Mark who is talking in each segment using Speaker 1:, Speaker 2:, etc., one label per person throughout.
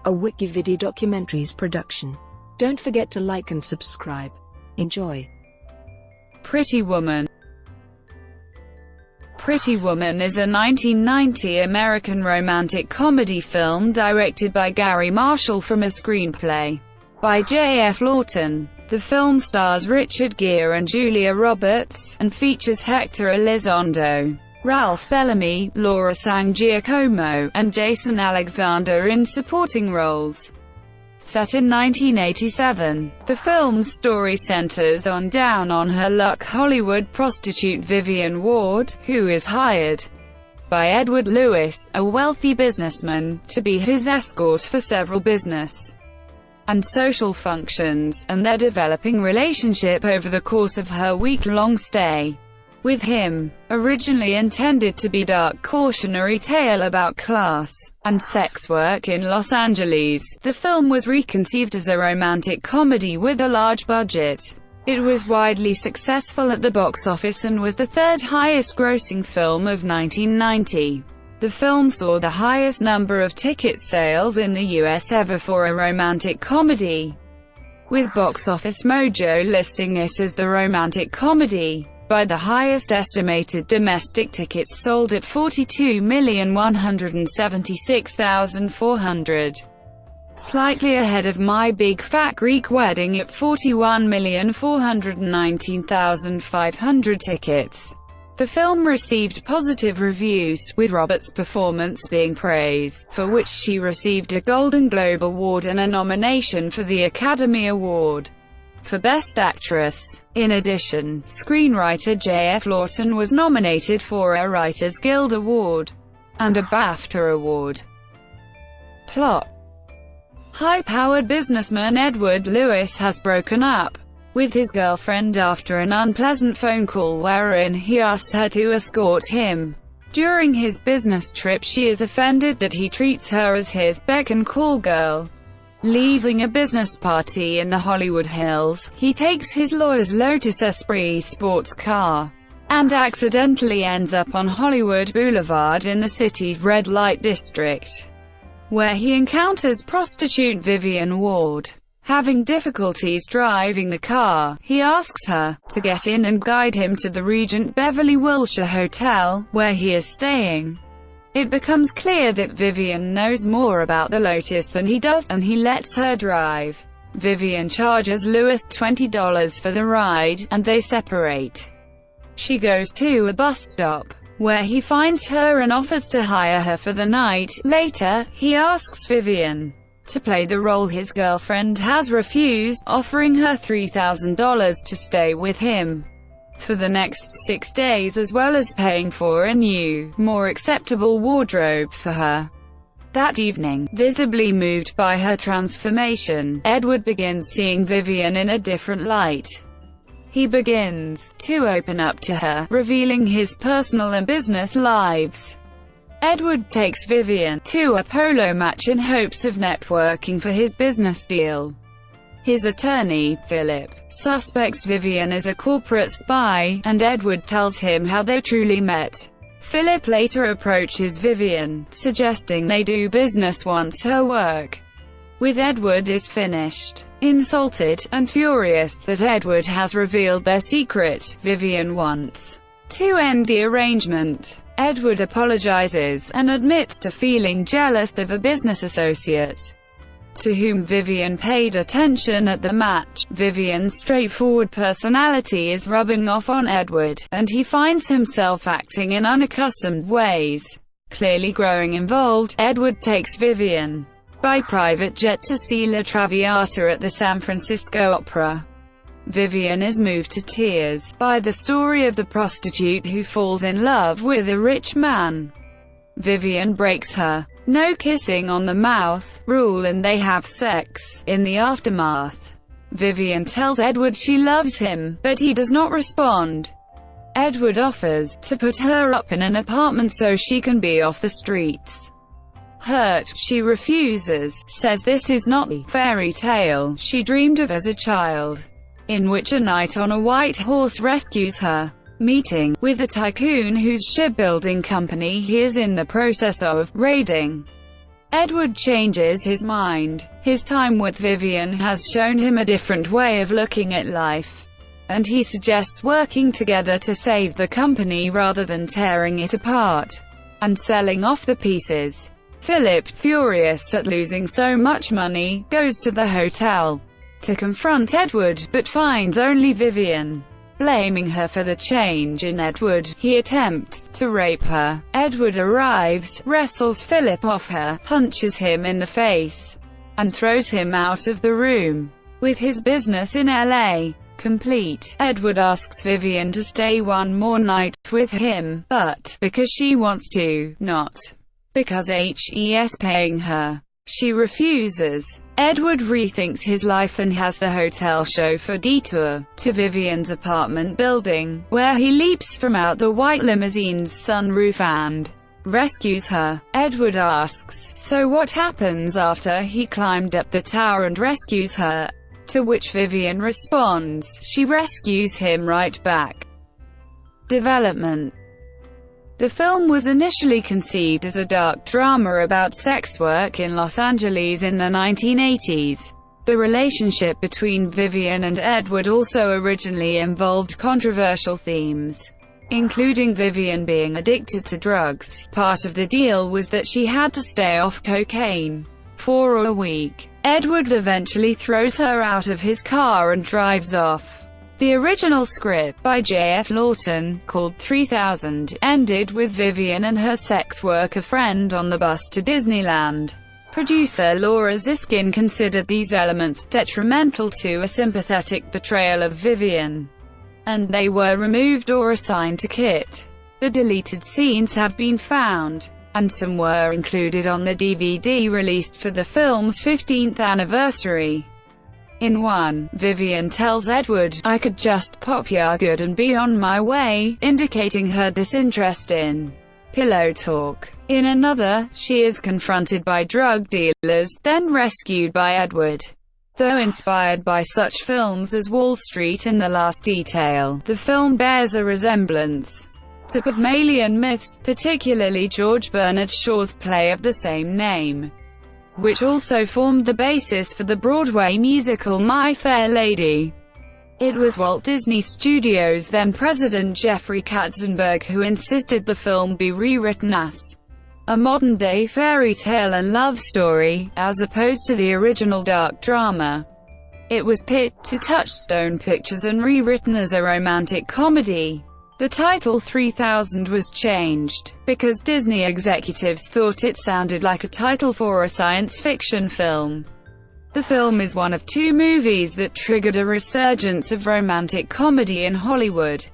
Speaker 1: a WikiVidi documentaries production. Don't forget to like and subscribe. Enjoy.
Speaker 2: Pretty Woman. Pretty Woman is a 1990 American romantic comedy film directed by Garry Marshall from a screenplay by J.F. Lawton. The film stars Richard Gere and Julia Roberts, and features Hector Elizondo, Ralph Bellamy, Laura San Giacomo, and Jason Alexander in supporting roles. Set in 1987, the film's story centers on down-on-her-luck Hollywood prostitute Vivian Ward, who is hired by Edward Lewis, a wealthy businessman, to be his escort for several business and social functions, and their developing relationship over the course of her week-long stay with him. Originally intended to be a dark cautionary tale about class and sex work in Los Angeles, the film was reconceived as a romantic comedy with a large budget. It was widely successful at the box office and was the third highest-grossing film of 1990. The film saw the highest number of ticket sales in the US ever for a romantic comedy, with Box Office Mojo listing it as the romantic comedy by the highest estimated domestic tickets sold at 42,176,400. Slightly ahead of My Big Fat Greek Wedding at 41,419,500 tickets. The film received positive reviews, with Roberts' performance being praised, for which she received a Golden Globe Award and a nomination for the Academy Award for Best Actress. In addition, screenwriter J.F. Lawton was nominated for a Writers Guild Award and a BAFTA Award. Plot: high-powered businessman Edward Lewis has broken up with his girlfriend after an unpleasant phone call wherein he asked her to escort him. During his business trip, she is offended that he treats her as his beck-and-call girl. Leaving a business party in the Hollywood Hills, he takes his lawyer's Lotus Esprit sports car and accidentally ends up on Hollywood Boulevard in the city's red light district, where he encounters prostitute Vivian Ward. Having difficulties driving the car, he asks her to get in and guide him to the Regent Beverly Wilshire Hotel, where he is staying. It becomes clear that Vivian knows more about the Lotus than he does, and he lets her drive. Vivian charges Lewis $20 for the ride, and they separate. She goes to a bus stop, where he finds her and offers to hire her for the night. Later, he asks Vivian to play the role his girlfriend has refused, offering her $3,000 to stay with him for the next 6 days, as well as paying for a new, more acceptable wardrobe for her. That evening, visibly moved by her transformation, Edward begins seeing Vivian in a different light. He begins to open up to her, revealing his personal and business lives. Edward takes Vivian to a polo match in hopes of networking for his business deal. His attorney, Philip, suspects Vivian as a corporate spy, and Edward tells him how they truly met. Philip later approaches Vivian, suggesting they do business once her work with Edward is finished. Insulted, and furious that Edward has revealed their secret, Vivian wants to end the arrangement. Edward apologizes, and admits to feeling jealous of a business associate to whom Vivian paid attention at the match. Vivian's straightforward personality is rubbing off on Edward, and he finds himself acting in unaccustomed ways. Clearly growing involved, Edward takes Vivian by private jet to see La Traviata at the San Francisco Opera. Vivian is moved to tears by the story of the prostitute who falls in love with a rich man. Vivian breaks her no kissing on the mouth rule and they have sex. In the aftermath, Vivian tells Edward she loves him, but he does not respond. Edward offers to put her up in an apartment so she can be off the streets. Hurt, she refuses, says this is not the fairy tale she dreamed of as a child, in which a knight on a white horse rescues her. Meeting with a tycoon whose shipbuilding company he is in the process of raiding. Edward changes his mind. His time with Vivian has shown him a different way of looking at life, and he suggests working together to save the company rather than tearing it apart and selling off the pieces. Philip, furious at losing so much money, goes to the hotel to confront Edward, but finds only Vivian. Blaming her for the change in Edward, he attempts to rape her. Edward arrives, wrestles Philip off her, punches him in the face, and throws him out of the room. With his business in LA complete, Edward asks Vivian to stay one more night with him, but because she wants to, not because he's paying her. She refuses. Edward rethinks his life and has the hotel chauffeur detour to Vivian's apartment building, where he leaps from out the white limousine's sunroof and rescues her. Edward asks, "So what happens after he climbed up the tower and rescues her?" To which Vivian responds, she rescues him right back. Development. The film was initially conceived as a dark drama about sex work in Los Angeles in the 1980s. The relationship between Vivian and Edward also originally involved controversial themes, including Vivian being addicted to drugs. Part of the deal was that she had to stay off cocaine for a week. Edward eventually throws her out of his car and drives off. The original script, by J.F. Lawton, called 3000, ended with Vivian and her sex worker friend on the bus to Disneyland. Producer Laura Ziskin considered these elements detrimental to a sympathetic portrayal of Vivian, and they were removed or assigned to Kit. The deleted scenes have been found, and some were included on the DVD released for the film's 15th anniversary. In one, Vivian tells Edward, "I could just pop ya good and be on my way," indicating her disinterest in pillow talk. In another, she is confronted by drug dealers, then rescued by Edward. Though inspired by such films as Wall Street and The Last Detail, the film bears a resemblance to Pygmalion myths, particularly George Bernard Shaw's play of the same name, which also formed the basis for the Broadway musical My Fair Lady. It was Walt Disney Studios' then-president Jeffrey Katzenberg who insisted the film be rewritten as a modern-day fairy tale and love story, as opposed to the original dark drama. It was pitched to Touchstone Pictures and rewritten as a romantic comedy. The title 3000 was changed, because Disney executives thought it sounded like a title for a science fiction film. The film is one of two movies that triggered a resurgence of romantic comedy in Hollywood,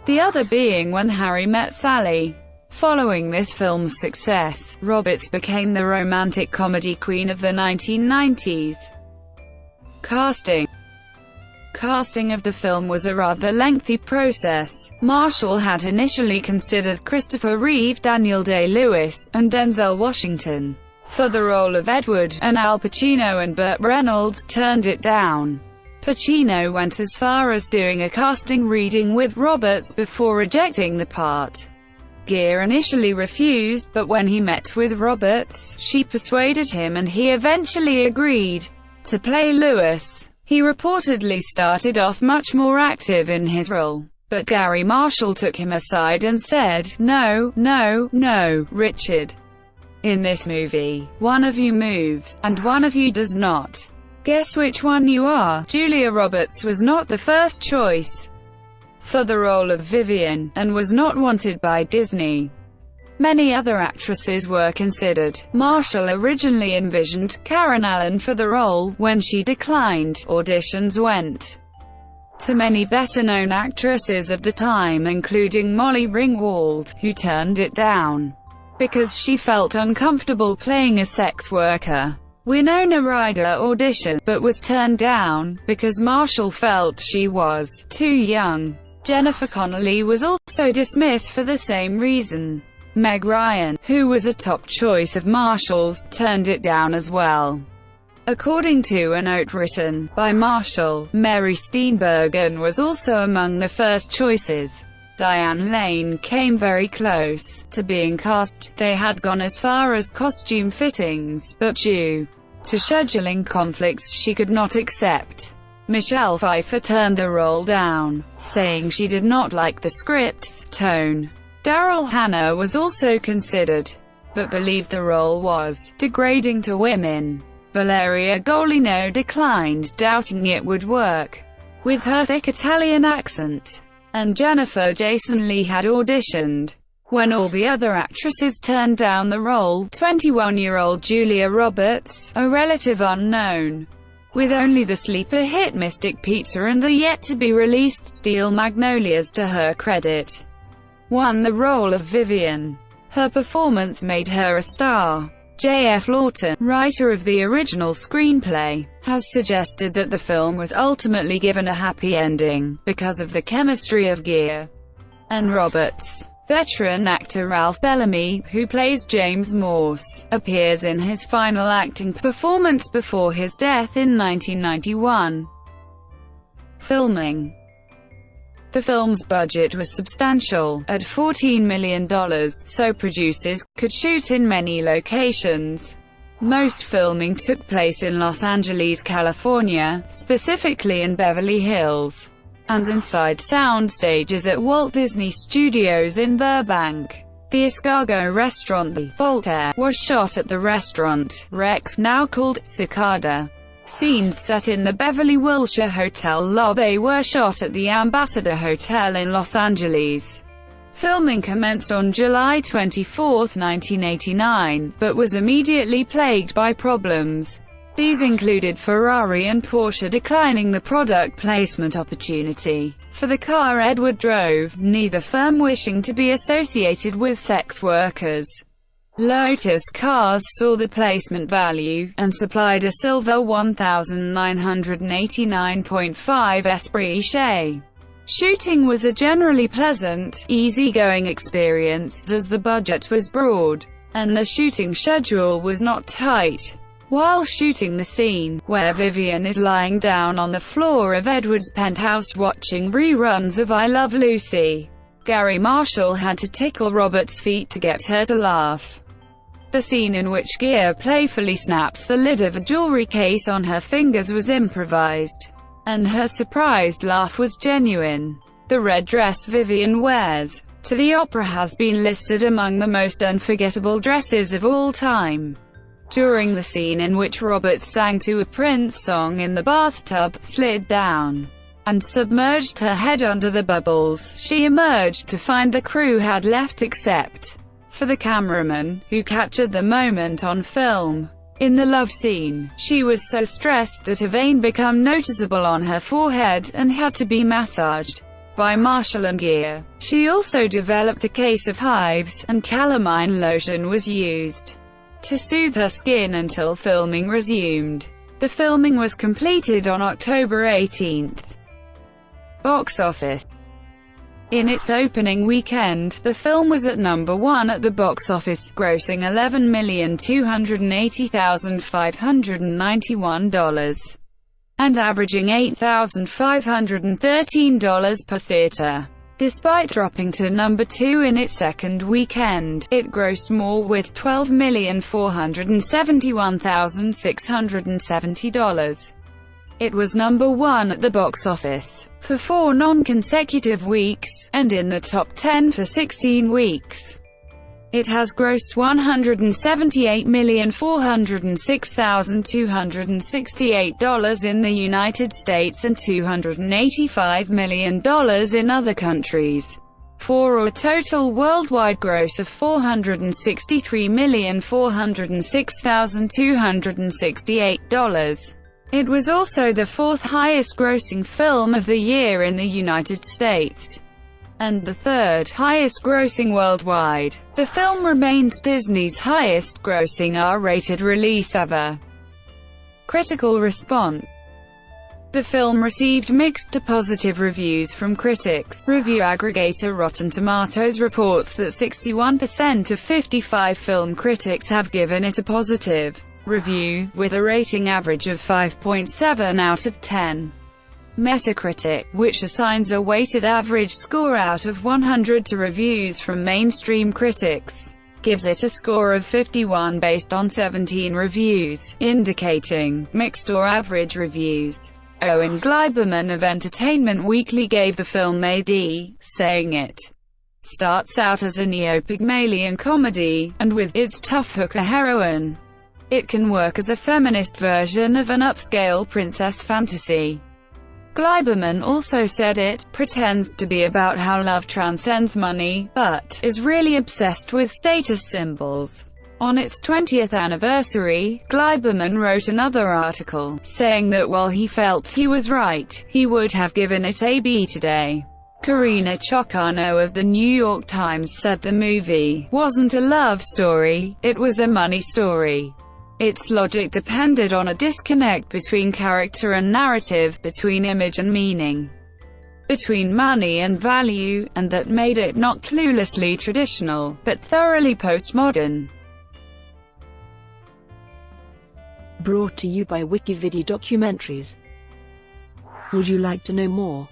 Speaker 2: the other being When Harry Met Sally. Following this film's success, Roberts became the romantic comedy queen of the 1990s. Casting of the film was a rather lengthy process. Marshall had initially considered Christopher Reeve, Daniel Day-Lewis, and Denzel Washington for the role of Edward, and Al Pacino and Burt Reynolds turned it down. Pacino went as far as doing a casting reading with Roberts before rejecting the part. Gere initially refused, but when he met with Roberts, she persuaded him and he eventually agreed to play Lewis. He reportedly started off much more active in his role, but Garry Marshall took him aside and said, "No, no, no, Richard. In this movie, one of you moves, and one of you does not. Guess which one you are." Julia Roberts was not the first choice for the role of Vivian, and was not wanted by Disney. Many other actresses were considered. Marshall originally envisioned Karen Allen for the role. When she declined, auditions went to many better-known actresses of the time, including Molly Ringwald, who turned it down because she felt uncomfortable playing a sex worker. Winona Ryder auditioned, but was turned down, because Marshall felt she was too young. Jennifer Connelly was also dismissed for the same reason. Meg Ryan, who was a top choice of Marshall's, turned it down as well. According to a note written by Marshall, Mary Steenburgen was also among the first choices. Diane Lane came very close to being cast. They had gone as far as costume fittings, but due to scheduling conflicts she could not accept. Michelle Pfeiffer turned the role down, saying she did not like the script's tone. Daryl Hannah was also considered, but believed the role was degrading to women. Valeria Golino declined, doubting it would work with her thick Italian accent. And Jennifer Jason Leigh had auditioned. When all the other actresses turned down the role, 21-year-old Julia Roberts, a relative unknown, with only the sleeper hit Mystic Pizza and the yet-to-be-released Steel Magnolias to her credit, won the role of Vivian. Her performance made her a star. J.F. Lawton, writer of the original screenplay, has suggested that the film was ultimately given a happy ending, because of the chemistry of Gere and Roberts. Veteran actor Ralph Bellamy, who plays James Morse, appears in his final acting performance before his death in 1991. Filming. The film's budget was substantial, at $14 million, so producers could shoot in many locations. Most filming took place in Los Angeles, California, specifically in Beverly Hills, and inside sound stages at Walt Disney Studios in Burbank. The escargot restaurant, the Voltaire, was shot at the restaurant Rex, now called Cicada. Scenes set in the Beverly Wilshire Hotel lobby were shot at the Ambassador Hotel in Los Angeles. Filming commenced on July 24, 1989, but was immediately plagued by problems. These included Ferrari and Porsche declining the product placement opportunity for the car Edward drove, neither firm wishing to be associated with sex workers. Lotus Cars saw the placement value, and supplied a silver 1989.5 Esprit Che. Shooting was a generally pleasant, easygoing experience, as the budget was broad, and the shooting schedule was not tight. While shooting the scene, where Vivian is lying down on the floor of Edward's penthouse watching reruns of I Love Lucy, Garry Marshall had to tickle Roberts' feet to get her to laugh. The scene in which Gere playfully snaps the lid of a jewelry case on her fingers was improvised, and her surprised laugh was genuine. The red dress Vivian wears to the opera has been listed among the most unforgettable dresses of all time. During the scene in which Roberts sang to a Prince song in the bathtub, slid down, and submerged her head under the bubbles, she emerged to find the crew had left except for the cameraman, who captured the moment on film. In the love scene, she was so stressed that a vein became noticeable on her forehead, and had to be massaged by Marshall and Gere. She also developed a case of hives, and calamine lotion was used to soothe her skin until filming resumed. The filming was completed on October 18. Box office. In its opening weekend, the film was at number 1 at the box office, grossing $11,280,591, and averaging $8,513 per theater. Despite dropping to number 2 in its second weekend, it grossed more with $12,471,670. It was number 1 at the box office for 4 non-consecutive weeks, and in the top 10 for 16 weeks. It has grossed $178,406,268 in the United States and $285 million in other countries, for a total worldwide gross of $463,406,268. It was also the 4th highest-grossing film of the year in the United States, and the 3rd highest-grossing worldwide. The film remains Disney's highest-grossing R-rated release ever. Critical response. The film received mixed to positive reviews from critics. Review aggregator Rotten Tomatoes reports that 61% of 55 film critics have given it a positive review, with a rating average of 5.7 out of 10. Metacritic, which assigns a weighted average score out of 100 to reviews from mainstream critics, gives it a score of 51 based on 17 reviews, indicating mixed or average reviews. Owen Gleiberman of Entertainment Weekly gave the film a D, saying it starts out as a neo-Pygmalion comedy, and with its tough hooker heroine, it can work as a feminist version of an upscale princess fantasy. Gleiberman also said it pretends to be about how love transcends money, but is really obsessed with status symbols. On its 20th anniversary, Gleiberman wrote another article, saying that while he felt he was right, he would have given it a B today. Karina Chocano of the New York Times said the movie wasn't a love story, it was a money story. Its logic depended on a disconnect between character and narrative, between image and meaning, between money and value, and that made it not cluelessly traditional, but thoroughly postmodern.
Speaker 1: Brought to you by WikiVidi Documentaries. Would you like to know more?